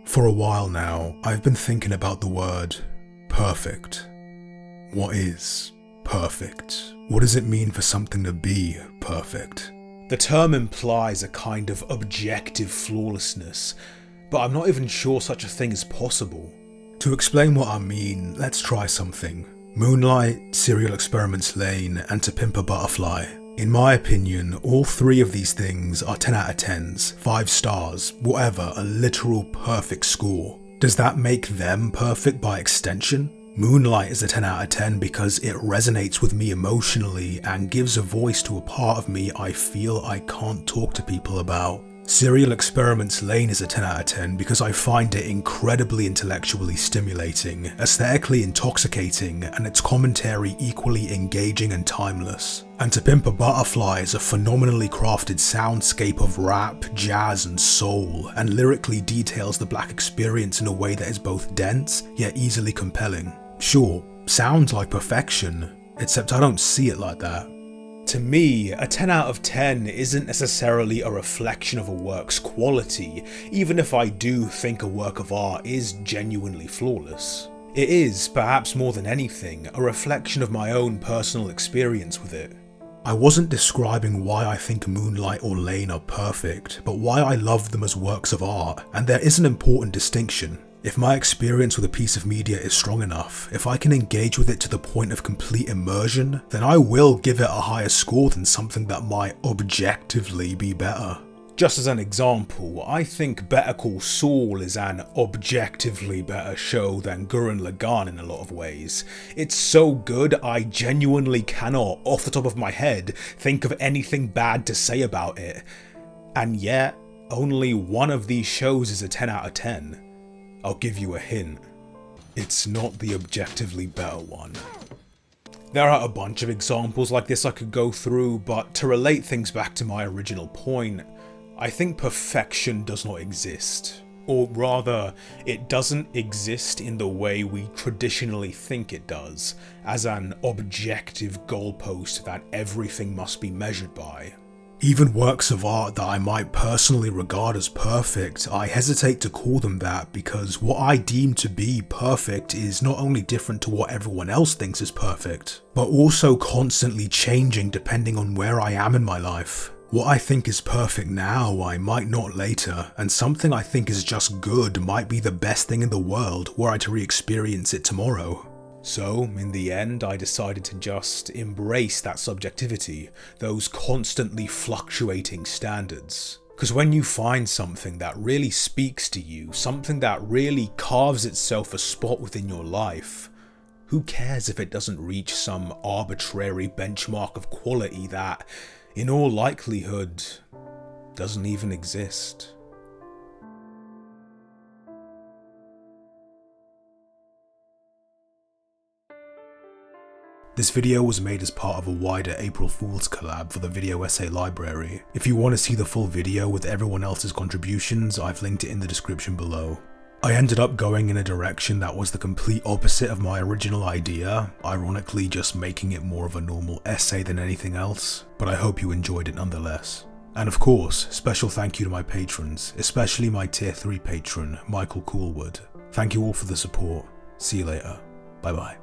For a while now, I've been thinking about the word perfect. What is perfect? What does it mean for something to be perfect? The term implies a kind of objective flawlessness, but I'm not even sure such a thing is possible. To explain what I mean, let's try something. Moonlight, Serial Experiments Lane, and To Pimp a Butterfly. In my opinion, all three of these things are 10 out of 10s, 5 stars, whatever, a literal perfect score. Does that make them perfect by extension? Moonlight is a 10 out of 10 because it resonates with me emotionally and gives a voice to a part of me I feel I can't talk to people about. Serial Experiments Lane is a 10 out of 10 because I find it incredibly intellectually stimulating, aesthetically intoxicating, and its commentary equally engaging and timeless. And To Pimp a Butterfly is a phenomenally crafted soundscape of rap, jazz, and soul, and lyrically details the black experience in a way that is both dense, yet easily compelling. Sure, sounds like perfection, except I don't see it like that. To me, a 10 out of 10 isn't necessarily a reflection of a work's quality, even if I do think a work of art is genuinely flawless. It is, perhaps more than anything, a reflection of my own personal experience with it. I wasn't describing why I think Moonlight or Lane are perfect, but why I love them as works of art, and there is an important distinction. If my experience with a piece of media is strong enough, if I can engage with it to the point of complete immersion, then I will give it a higher score than something that might objectively be better. Just as an example, I think Better Call Saul is an objectively better show than Gurren Lagann in a lot of ways. It's so good I genuinely cannot, off the top of my head, think of anything bad to say about it. And yet, only one of these shows is a 10 out of 10. I'll give you a hint. It's not the objectively better one. There are a bunch of examples like this I could go through, but to relate things back to my original point, I think perfection does not exist. Or rather, it doesn't exist in the way we traditionally think it does, as an objective goalpost that everything must be measured by. Even works of art that I might personally regard as perfect, I hesitate to call them that because what I deem to be perfect is not only different to what everyone else thinks is perfect, but also constantly changing depending on where I am in my life. What I think is perfect now, I might not later, and something I think is just good might be the best thing in the world were I to re-experience it tomorrow. So, in the end, I decided to just embrace that subjectivity, those constantly fluctuating standards. Because when you find something that really speaks to you, something that really carves itself a spot within your life, who cares if it doesn't reach some arbitrary benchmark of quality that, in all likelihood, doesn't even exist? This video was made as part of a wider April Fool's collab for the Video Essay Library. If you want to see the full video with everyone else's contributions, I've linked it in the description below. I ended up going in a direction that was the complete opposite of my original idea, ironically just making it more of a normal essay than anything else, but I hope you enjoyed it nonetheless. And of course, special thank you to my patrons, especially my tier 3 patron, Michael Coolwood. Thank you all for the support. See you later. Bye bye.